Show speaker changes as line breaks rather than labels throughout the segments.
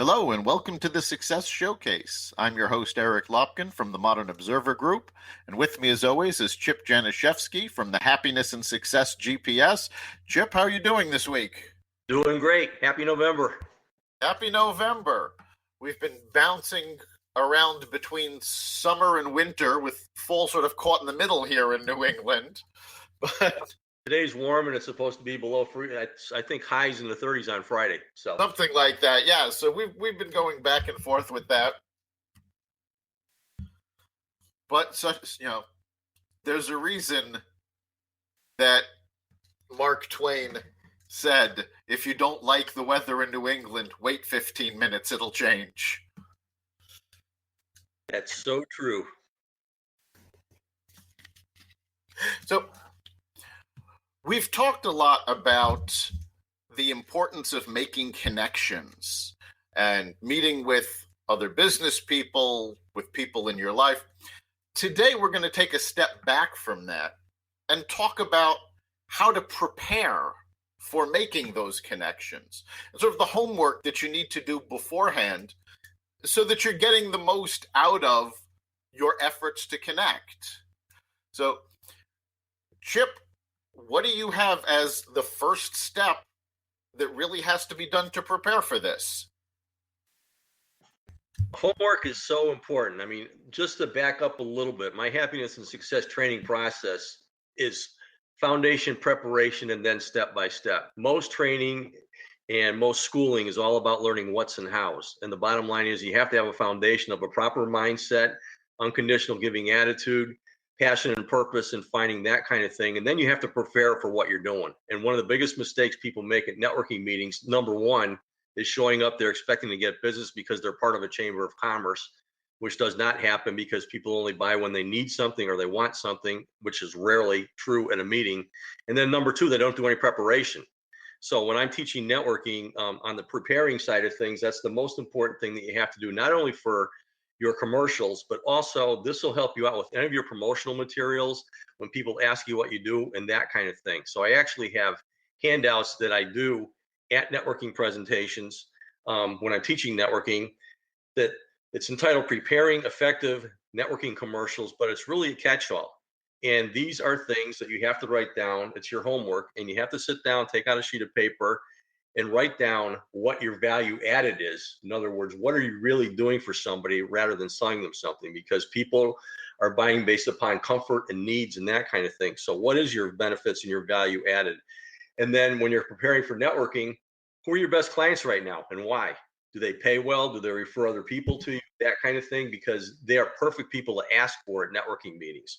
Hello and welcome to the Success Showcase. I'm your host, Eric Lopkin from the Modern Observer Group, and with me as always is Chip Janiszewski from the Happiness and Success GPS. Chip, how are you doing this week?
Doing great. Happy November.
Happy November. We've been bouncing around between summer and winter with fall sort of caught in the middle here in New England. But
Today's warm and it's supposed to be below free. I think highs in the 30s on Friday. So
something like that, yeah. So we've been going back and forth with that. But there's a reason that Mark Twain said, if you don't like the weather in New England, wait 15 minutes, it'll change.
that's so true.
So we've talked a lot about the importance of making connections and meeting with other business people, with people in your life. Today, we're going to take a step back from that and talk about how to prepare for making those connections, and sort of the homework that you need to do beforehand so that you're getting the most out of your efforts to connect. So, Chip, what do you have as the first step that really has to be done to prepare for this?
Homework is so important. I mean, just to back up a little bit, my happiness and success training process is foundation preparation and then step by step. Most training and most schooling is all about learning what's and how's. And the bottom line is you have to have a foundation of a proper mindset, unconditional giving attitude, passion and purpose, and finding that kind of thing. And then you have to prepare for what you're doing. And one of the biggest mistakes people make at networking meetings, number one, is showing up there expecting to get business because they're part of a chamber of commerce, which does not happen because people only buy when they need something or they want something, which is rarely true at a meeting. And then number two, they don't do any preparation. So when I'm teaching networking on the preparing side of things, that's the most important thing that you have to do, not only for your commercials, but also this will help you out with any of your promotional materials when people ask you what you do and that kind of thing. So I actually have handouts that I do at networking presentations when I'm teaching networking that it's entitled Preparing Effective Networking Commercials, but it's really a catch-all. And these are things that you have to write down. It's your homework, and you have to sit down, take out a sheet of paper, and write down what your value added is. In other words, what are you really doing for somebody rather than selling them something? Because people are buying based upon comfort and needs and that kind of thing. So what is your benefits and your value added? And then when you're preparing for networking, who are your best clients right now and why? Do they pay well? Do they refer other people to you? That kind of thing, because they are perfect people to ask for at networking meetings.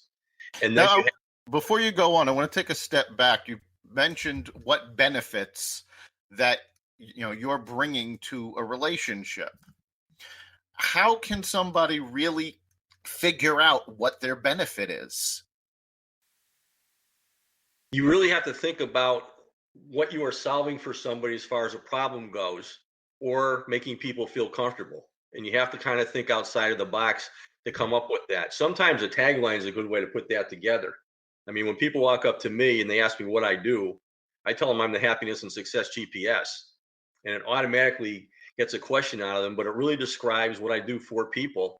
And then
Now, before you go on, I want to take a step back. You mentioned what benefits that you're bringing to a relationship. How can somebody really figure out what their benefit is?
You really have to think about what you are solving for somebody as far as a problem goes, or making people feel comfortable. And you have to kind of think outside of the box to come up with that. Sometimes a tagline is a good way to put that together. I mean, when people walk up to me and they ask me what I do, I tell them I'm the happiness and success GPS. And it automatically gets a question out of them, but it really describes what I do for people.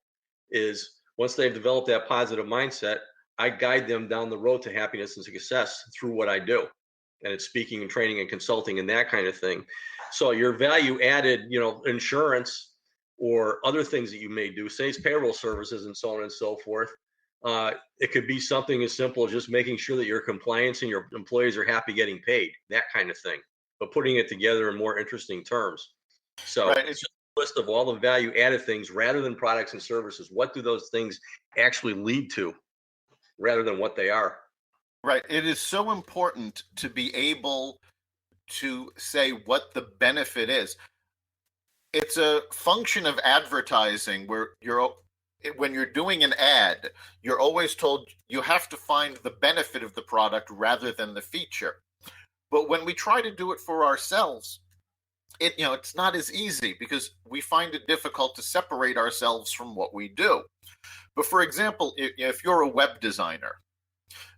Is once they've developed that positive mindset, I guide them down the road to happiness and success through what I do. And it's speaking and training and consulting and that kind of thing. So your value added, insurance or other things that you may do, say it's payroll services and so on and so forth. It could be something as simple as just making sure that your compliance and your employees are happy getting paid, that kind of thing, but putting it together in more interesting terms. So
Right.
it's just a list of all the value added things rather than products and services. What do those things actually lead to rather than what they are?
Right. It is so important to be able to say what the benefit is. It's a function of advertising where when you're doing an ad, you're always told you have to find the benefit of the product rather than the feature. But when we try to do it for ourselves, it's not as easy because we find it difficult to separate ourselves from what we do. But for example, if you're a web designer,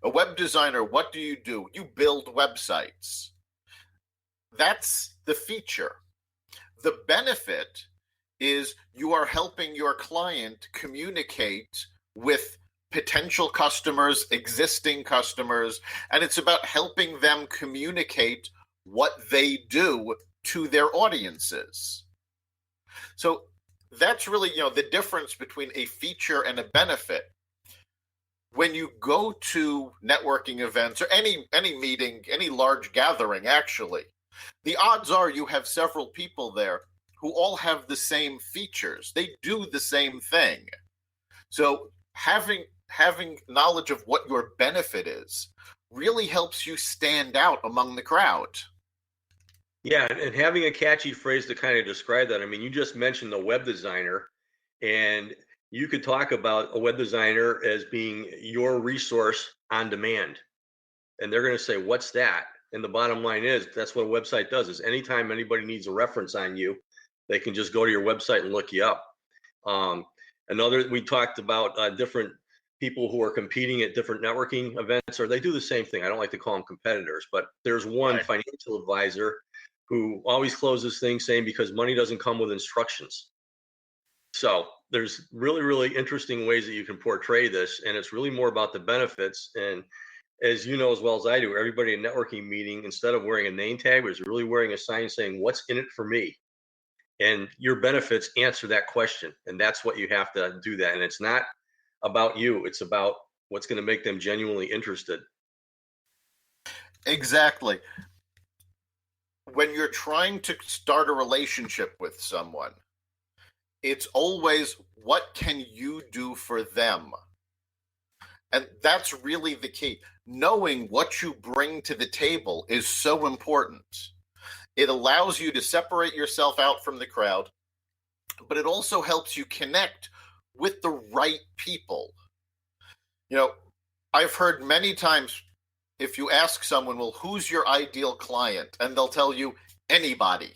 what do? You build websites. That's the feature. The benefit is you are helping your client communicate with potential customers, existing customers, and it's about helping them communicate what they do to their audiences. So that's really, the difference between a feature and a benefit. When you go to networking events or any meeting, any large gathering, actually, the odds are you have several people there who all have the same features. They do the same thing. So having knowledge of what your benefit is really helps you stand out among the crowd.
Yeah, and having a catchy phrase to kind of describe that. I mean, you just mentioned the web designer, and you could talk about a web designer as being your resource on demand. And they're going to say, what's that? And the bottom line is that's what a website does, is anytime anybody needs a reference on you, they can just go to your website and look you up. We talked about different people who are competing at different networking events, or they do the same thing. I don't like to call them competitors, but there's one
Right.
financial advisor who always closes things saying, because money doesn't come with instructions. So there's really, really interesting ways that you can portray this, and it's really more about the benefits. And as you know as well as I do, everybody in a networking meeting, instead of wearing a name tag, was really wearing a sign saying, what's in it for me? And your benefits answer that question. And that's what you have to do that. And it's not about you. It's about what's going to make them genuinely interested.
Exactly. When you're trying to start a relationship with someone, it's always, what can you do for them? And that's really the key. Knowing what you bring to the table is so important. It allows you to separate yourself out from the crowd, but it also helps you connect with the right people. I've heard many times, if you ask someone, well, who's your ideal client? And they'll tell you, anybody.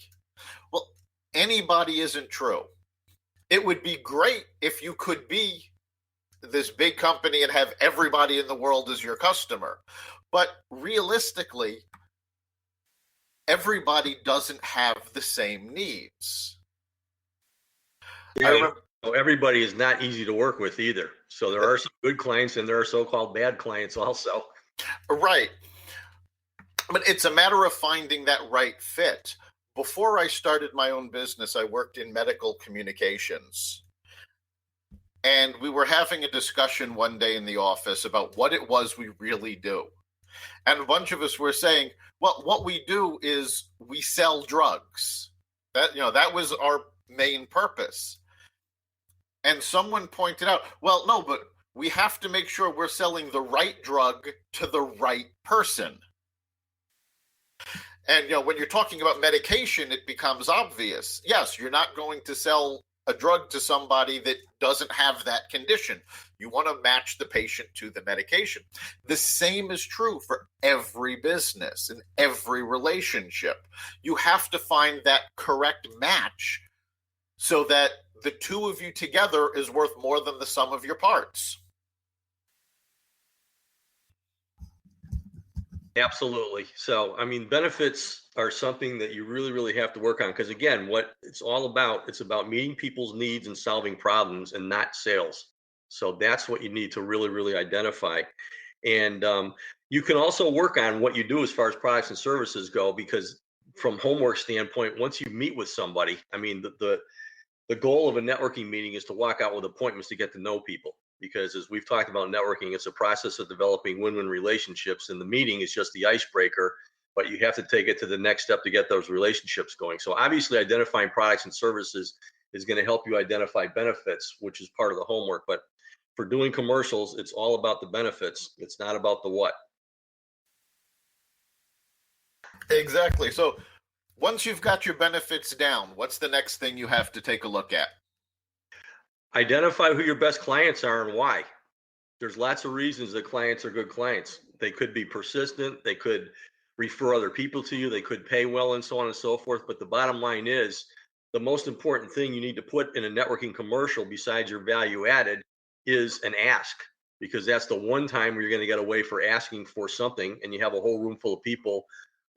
Well, anybody isn't true. It would be great if you could be this big company and have everybody in the world as your customer. But realistically, everybody doesn't have the same needs.
Yeah, everybody is not easy to work with either. So there are some good clients and there are so-called bad clients also.
Right. But it's a matter of finding that right fit. Before I started my own business, I worked in medical communications. And we were having a discussion one day in the office about what it was we really do. And a bunch of us were saying, well, what we do is we sell drugs. That was our main purpose. And someone pointed out, well, no, but we have to make sure we're selling the right drug to the right person. And, when you're talking about medication, it becomes obvious. Yes, you're not going to sell a drug to somebody that doesn't have that condition. You want to match the patient to the medication. The same is true for every business and every relationship. You have to find that correct match so that the two of you together is worth more than the sum of your parts.
Absolutely. So, I mean, benefits are something that you really, really have to work on. Because again, what it's all about, it's about meeting people's needs and solving problems and not sales. So that's what you need to really, really identify. And you can also work on what you do as far as products and services go, because from homework standpoint, once you meet with somebody, I mean, the goal of a networking meeting is to walk out with appointments to get to know people. Because as we've talked about networking, it's a process of developing win-win relationships, and the meeting is just the icebreaker, but you have to take it to the next step to get those relationships going. So obviously identifying products and services is going to help you identify benefits, which is part of the homework. But for doing commercials, it's all about the benefits. It's not about the what.
Exactly. So once you've got your benefits down, what's the next thing you have to take a look at?
Identify who your best clients are and why. There's lots of reasons that clients are good clients. They could be persistent. They could refer other people to you. They could pay well, and so on and so forth. But the bottom line is, the most important thing you need to put in a networking commercial besides your value added is an ask, because that's the one time where you're going to get away for asking for something and you have a whole room full of people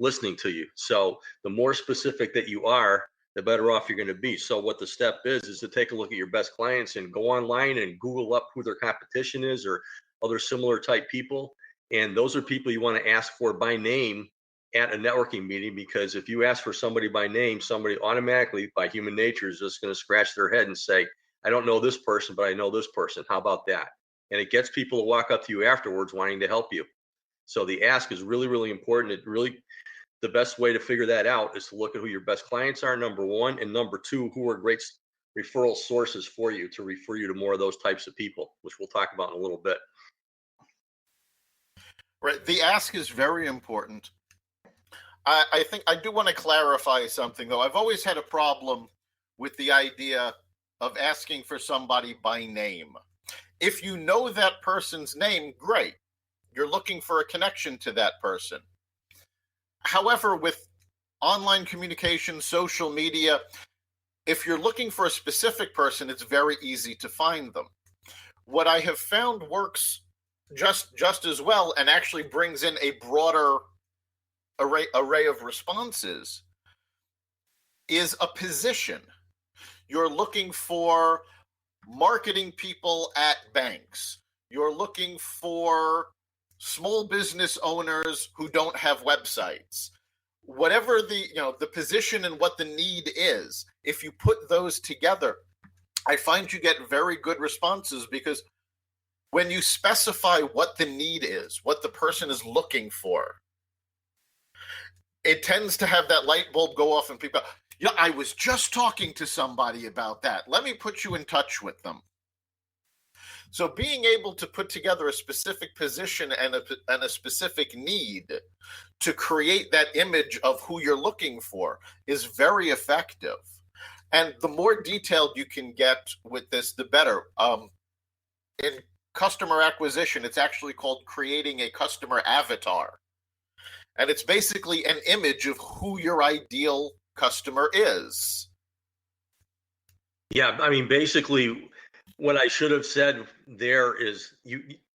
listening to you. So the more specific that you are, the better off you're going to be. So what the step is to take a look at your best clients and go online and Google up who their competition is or other similar type people. And those are people you want to ask for by name at a networking meeting, because if you ask for somebody by name, somebody automatically by human nature is just going to scratch their head and say, I don't know this person, but I know this person. How about that? And it gets people to walk up to you afterwards wanting to help you. So the ask is really, really important. The best way to figure that out is to look at who your best clients are, number one, and number two, who are great referral sources for you to refer you to more of those types of people, which we'll talk about in a little bit.
Right. The ask is very important. I think I do want to clarify something, though. I've always had a problem with the idea of asking for somebody by name. If you know that person's name, great. You're looking for a connection to that person. However, with online communication, social media, if you're looking for a specific person, it's very easy to find them. What I have found works just as well and actually brings in a broader array of responses is a position. You're looking for marketing people at banks. You're looking for small business owners who don't have websites. Whatever the position and what the need is, if you put those together, I find you get very good responses, because when you specify what the need is, what the person is looking for, it tends to have that light bulb go off and people, I was just talking to somebody about that. Let me put you in touch with them. So being able to put together a specific position and a specific need to create that image of who you're looking for is very effective. And the more detailed you can get with this, the better. In customer acquisition, it's actually called creating a customer avatar. And it's basically an image of who your ideal customer is.
Yeah, I mean, basically, what I should have said there is,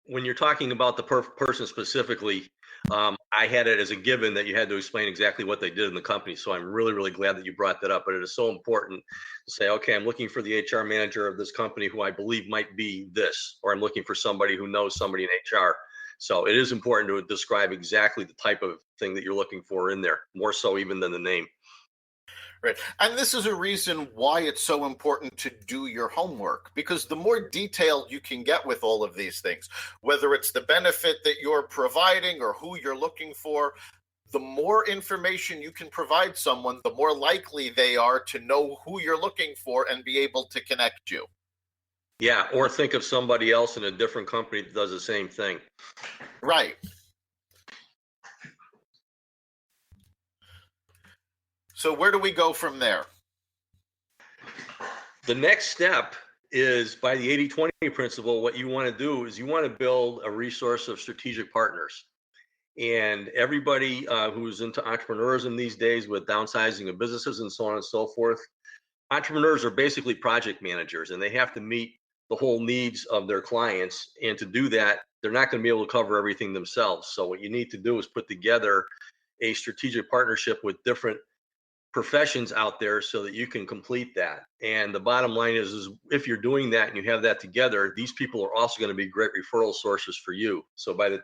when you're talking about the person specifically, I had it as a given that you had to explain exactly what they did in the company. So I'm really, really glad that you brought that up. But it is so important to say, okay, I'm looking for the HR manager of this company who I believe might be this, or I'm looking for somebody who knows somebody in HR. So it is important to describe exactly the type of thing that you're looking for in there, more so even than the name.
Right. And this is a reason why it's so important to do your homework, because the more detailed you can get with all of these things, whether it's the benefit that you're providing or who you're looking for, the more information you can provide someone, the more likely they are to know who you're looking for and be able to connect you.
Yeah, or think of somebody else in a different company that does the same thing.
Right. So where do we go from there?
The next step is, by the 80-20 principle, what you want to do is you want to build a resource of strategic partners. And everybody who's into entrepreneurism these days, with downsizing of businesses and so on and so forth, entrepreneurs are basically project managers, and they have to meet the whole needs of their clients. And to do that, they're not going to be able to cover everything themselves. So what you need to do is put together a strategic partnership with different professions out there so that you can complete that. And the bottom line is if you're doing that and you have that together, these people are also going to be great referral sources for you. So by the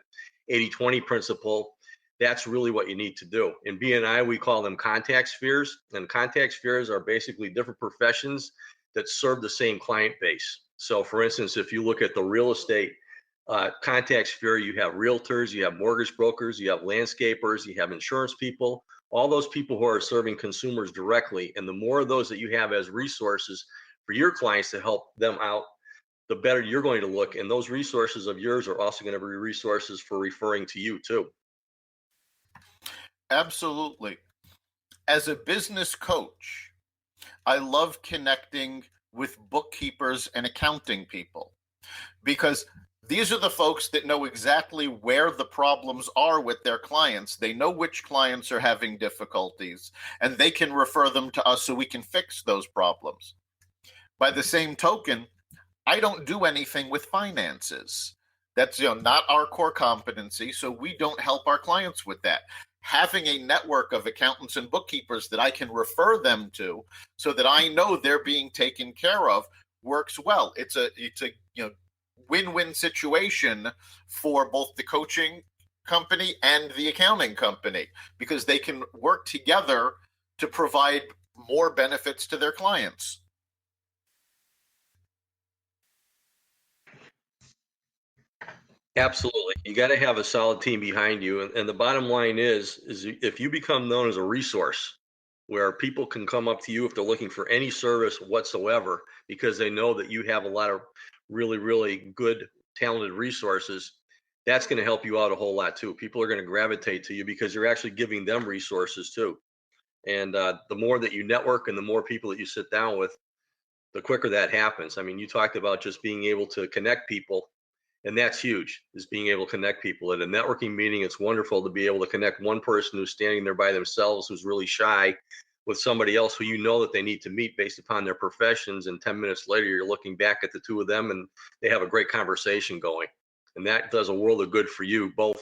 80-20 principle, that's really what you need to do. In BNI, we call them contact spheres, and contact spheres are basically different professions that serve the same client base. So for instance, if you look at the real estate contact sphere, you have realtors, you have mortgage brokers, you have landscapers, you have insurance people, all those people who are serving consumers directly. And the more of those that you have as resources for your clients to help them out, the better you're going to look. And those resources of yours are also going to be resources for referring to you too.
Absolutely. As a business coach, I love connecting with bookkeepers and accounting people, because these are the folks that know exactly where the problems are with their clients. They know which clients are having difficulties, and they can refer them to us so we can fix those problems. By the same token, I don't do anything with finances. That's not our core competency, so we don't help our clients with that. having a network of accountants and bookkeepers that I can refer them to so that I know they're being taken care of works well. It's a win-win situation for both the coaching company and the accounting company, because they can work together to provide more benefits to their clients.
Absolutely. You got to have a solid team behind you. And the bottom line is if you become known as a resource where people can come up to you if they're looking for any service whatsoever, because they know that you have a lot of really, really good, talented resources, that's going to help you out a whole lot too. People are going to gravitate to you because you're actually giving them resources too. And the more that you network and the more people that you sit down with, the quicker that happens. I mean, you talked about just being able to connect people. And that's huge, is being able to connect people. At a networking meeting, it's wonderful to be able to connect one person who's standing there by themselves, who's really shy, with somebody else who you know that they need to meet based upon their professions. And 10 minutes later, you're looking back at the two of them and they have a great conversation going. And that does a world of good for you, both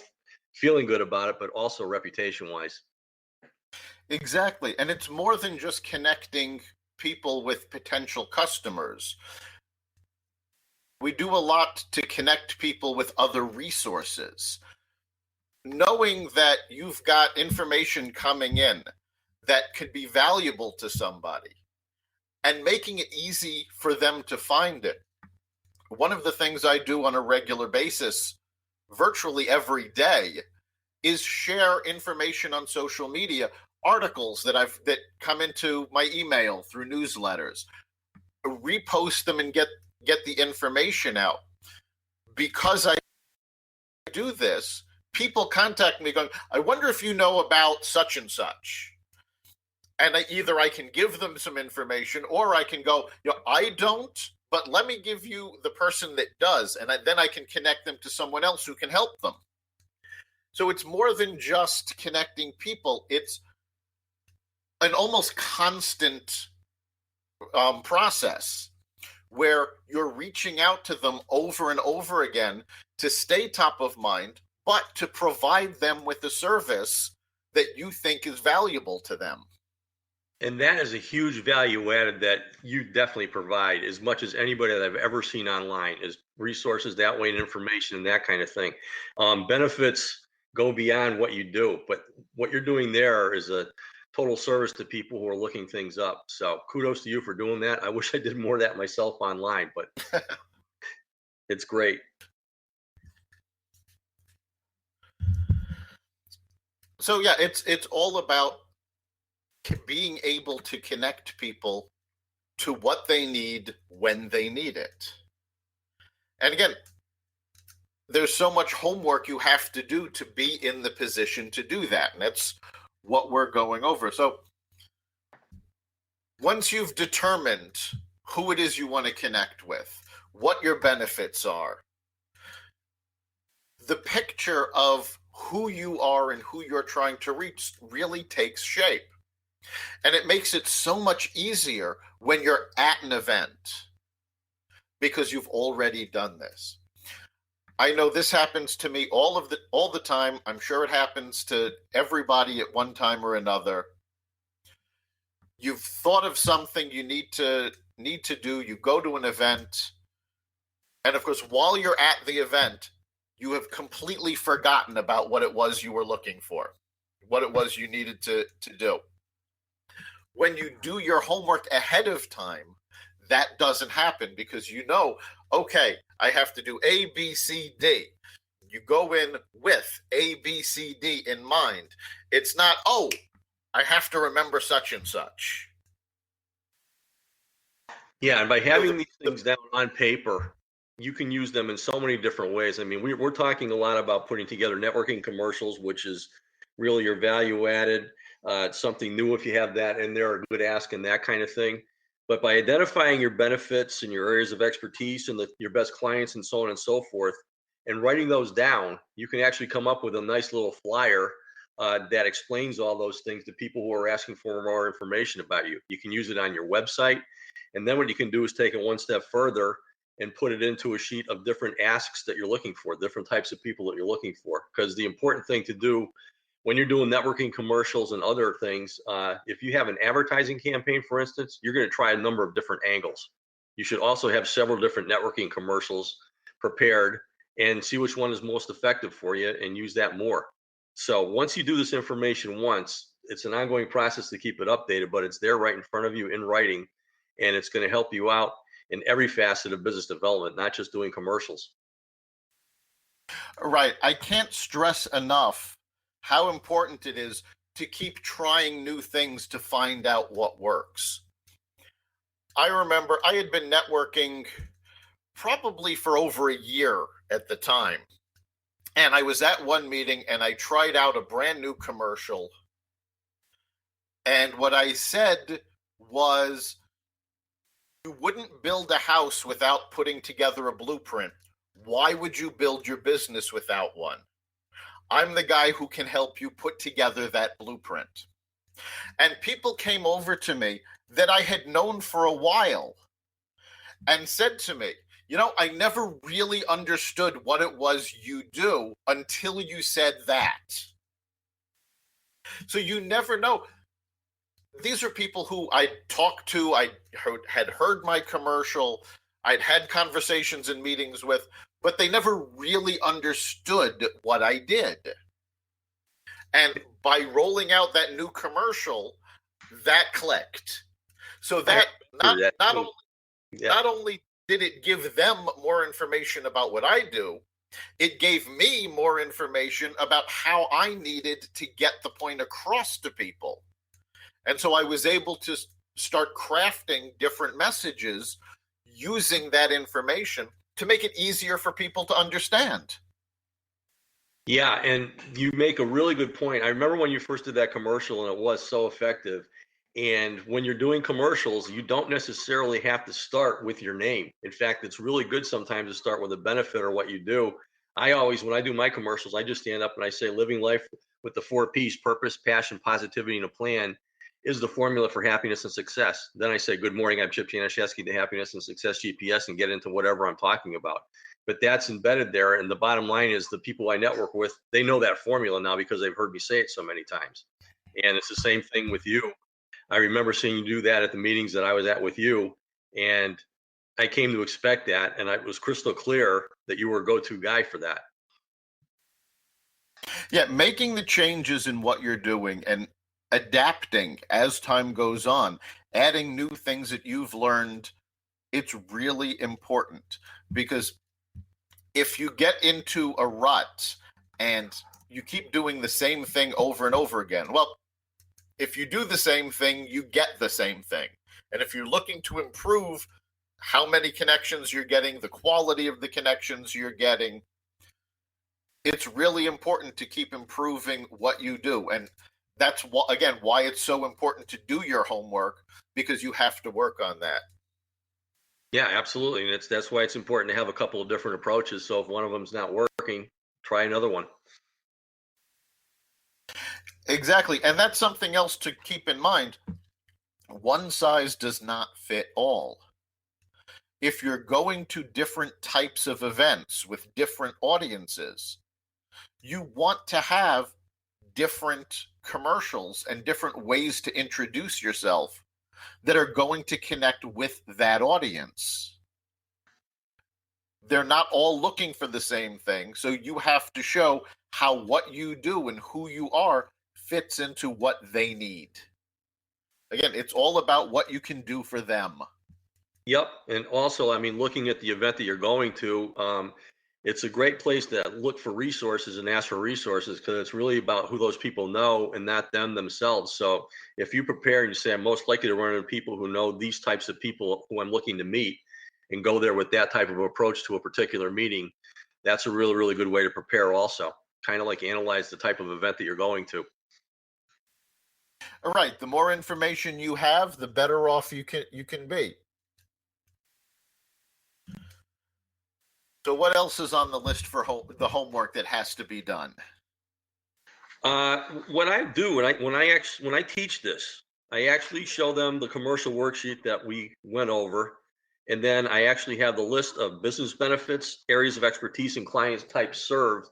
feeling good about it, but also reputation-wise.
Exactly. And it's more than just connecting people with potential customers. We do a lot to connect people with other resources. Knowing that you've got information coming in that could be valuable to somebody and making it easy for them to find it. One of the things I do on a regular basis, virtually every day, is share information on social media, articles that come into my email through newsletters, repost them and get the information out. Because I do this, people contact me going, I wonder if you know about such and such. And either I can give them some information, or I can go, I don't, but let me give you the person that does. And then I can connect them to someone else who can help them. So it's more than just connecting people. It's an almost constant process where you're reaching out to them over and over again to stay top of mind, but to provide them with a service that you think is valuable to them.
And that is a huge value added that you definitely provide, as much as anybody that I've ever seen online, is resources that way and information and that kind of thing. Benefits go beyond what you do, but what you're doing there is a total service to people who are looking things up. So kudos to you for doing that. I wish I did more of that myself online, but it's great.
So yeah, it's all about being able to connect people to what they need when they need it. And again, there's so much homework you have to do to be in the position to do that. And that's what we're going over. So once you've determined who it is you want to connect with, what your benefits are, the picture of who you are and who you're trying to reach really takes shape. And it makes it so much easier when you're at an event because you've already done this. I know this happens to me all the time. I'm sure it happens to everybody at one time or another. You've thought of something you need to do. You go to an event, and of course, while you're at the event, you have completely forgotten about what it was you were looking for, what it was you needed to do. When you do your homework ahead of time, that doesn't happen because you know, okay, I have to do A, B, C, D. You go in with A, B, C, D in mind. It's not, oh, I have to remember such and such.
Yeah, and by having these things down on paper, you can use them in so many different ways. I mean, we're talking a lot about putting together networking commercials, which is really your value added. It's something new if you have that in there, a good ask and that kind of thing. But by identifying your benefits and your areas of expertise and your best clients and so on and so forth, and writing those down, you can actually come up with a nice little flyer that explains all those things to people who are asking for more information about you. You can use it on your website. And then what you can do is take it one step further and put it into a sheet of different asks that you're looking for, different types of people that you're looking for. Because the important thing to do when you're doing networking commercials and other things, if you have an advertising campaign, for instance, you're going to try a number of different angles. You should also have several different networking commercials prepared and see which one is most effective for you and use that more. So once you do this information once, it's an ongoing process to keep it updated, but it's there right in front of you in writing, and it's going to help you out in every facet of business development, not just doing commercials.
Right. I can't stress enough how important it is to keep trying new things to find out what works. I remember I had been networking probably for over a year at the time. And I was at one meeting and I tried out a brand new commercial. And what I said was, you wouldn't build a house without putting together a blueprint. Why would you build your business without one? I'm the guy who can help you put together that blueprint. And people came over to me that I had known for a while and said to me, I never really understood what it was you do until you said that. So you never know. These are people who I talked to, had heard my commercial, I'd had conversations and meetings with, but they never really understood what I did. And by rolling out that new commercial, that clicked. So that not only did it give them more information about what I do, it gave me more information about how I needed to get the point across to people. And so I was able to start crafting different messages using that information to make it easier for people to understand.
Yeah, and you make a really good point. I remember when you first did that commercial and it was so effective. And when you're doing commercials, you don't necessarily have to start with your name. In fact, it's really good sometimes to start with a benefit or what you do. I always, when I do my commercials, I just stand up and I say, living life with the 4 P's, purpose, passion, positivity, and a plan, is the formula for happiness and success. Then I say, good morning, I'm Chip Janiszewski, the Happiness and Success GPS, and get into whatever I'm talking about. But that's embedded there. And the bottom line is the people I network with, they know that formula now because they've heard me say it so many times. And it's the same thing with you. I remember seeing you do that at the meetings that I was at with you. And I came to expect that. And it was crystal clear that you were a go-to guy for that.
Yeah, making the changes in what you're doing and adapting as time goes on, adding new things that you've learned, it's really important. Because if you get into a rut and you keep doing the same thing over and over again, well, if you do the same thing, you get the same thing. And if you're looking to improve how many connections you're getting, the quality of the connections you're getting, it's really important to keep improving what you do. And that's, again, why it's so important to do your homework, because you have to work on that.
Yeah, absolutely. And that's why it's important to have a couple of different approaches. So if one of them's not working, try another one.
Exactly. And that's something else to keep in mind. One size does not fit all. If you're going to different types of events with different audiences, you want to have different commercials and different ways to introduce yourself that are going to connect with that audience. They're not all looking for the same thing, so you have to show how what you do and who you are fits into what they need. Again, it's all about what you can do for them.
Yep. And also, I mean, looking at the event that you're going to, it's a great place to look for resources and ask for resources, because it's really about who those people know and not them themselves. So if you prepare and you say, I'm most likely to run into people who know these types of people who I'm looking to meet, and go there with that type of approach to a particular meeting, that's a really, really good way to prepare also. Kind of like analyze the type of event that you're going to.
All right. The more information you have, the better off you can be. So what else is on the list for the homework that has to be done?
What I do when I teach this, I actually show them the commercial worksheet that we went over, and then I actually have the list of business benefits, areas of expertise, and clients types served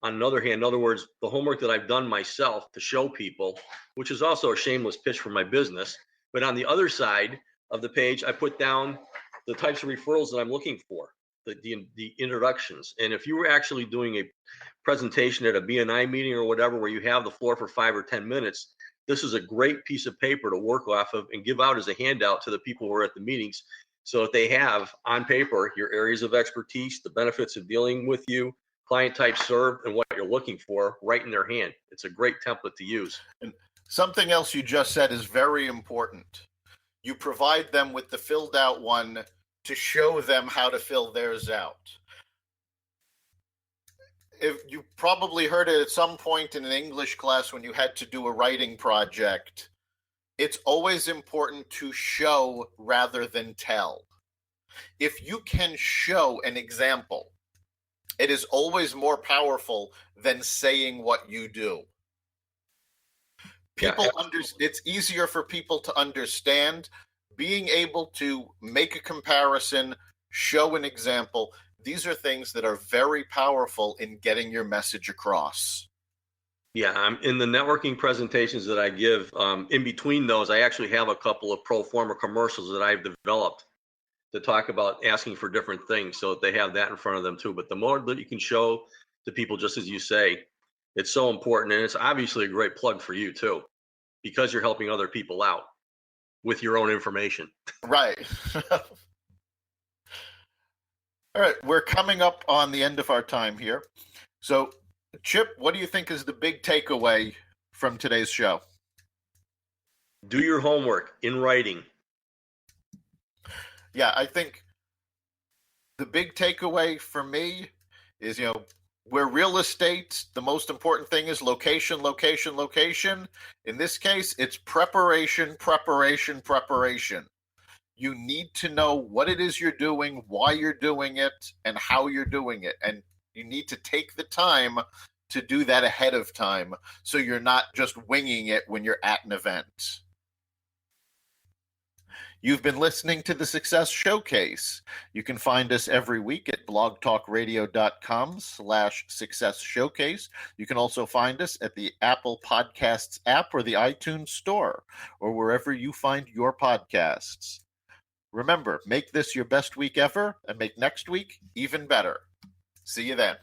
on another hand, in other words, the homework that I've done myself to show people, which is also a shameless pitch for my business. But on the other side of the page, I put down the types of referrals that I'm looking for, the introductions. And if you were actually doing a presentation at a BNI meeting or whatever, where you have the floor for 5 or 10 minutes, this is a great piece of paper to work off of and give out as a handout to the people who are at the meetings. So if they have on paper your areas of expertise, the benefits of dealing with you, client type served, and what you're looking for right in their hand. It's a great template to use.
And something else you just said is very important. You provide them with the filled out one to show them how to fill theirs out. If you probably heard it at some point in an English class when you had to do a writing project, it's always important to show rather than tell. If you can show an example, it is always more powerful than saying what you do. It's easier for people to understand. Being able to make a comparison, show an example, these are things that are very powerful in getting your message across.
Yeah, I'm in the networking presentations that I give. In between those, I actually have a couple of pro forma commercials that I've developed to talk about asking for different things, so that they have that in front of them too. But the more that you can show to people, just as you say, it's so important. And it's obviously a great plug for you too, because you're helping other people out with your own information.
Right. All right, we're coming up on the end of our time here. So, Chip, what do you think is the big takeaway from today's show?
Do your homework in writing.
Yeah, I think the big takeaway for me is, where real estate, the most important thing is location, location, location. In this case, it's preparation, preparation, preparation. You need to know what it is you're doing, why you're doing it, and how you're doing it. And you need to take the time to do that ahead of time, so you're not just winging it when you're at an event. You've been listening to the Success Showcase. You can find us every week at blogtalkradio.com/Success Showcase. You can also find us at the Apple Podcasts app or the iTunes Store, or wherever you find your podcasts. Remember, make this your best week ever and make next week even better. See you then.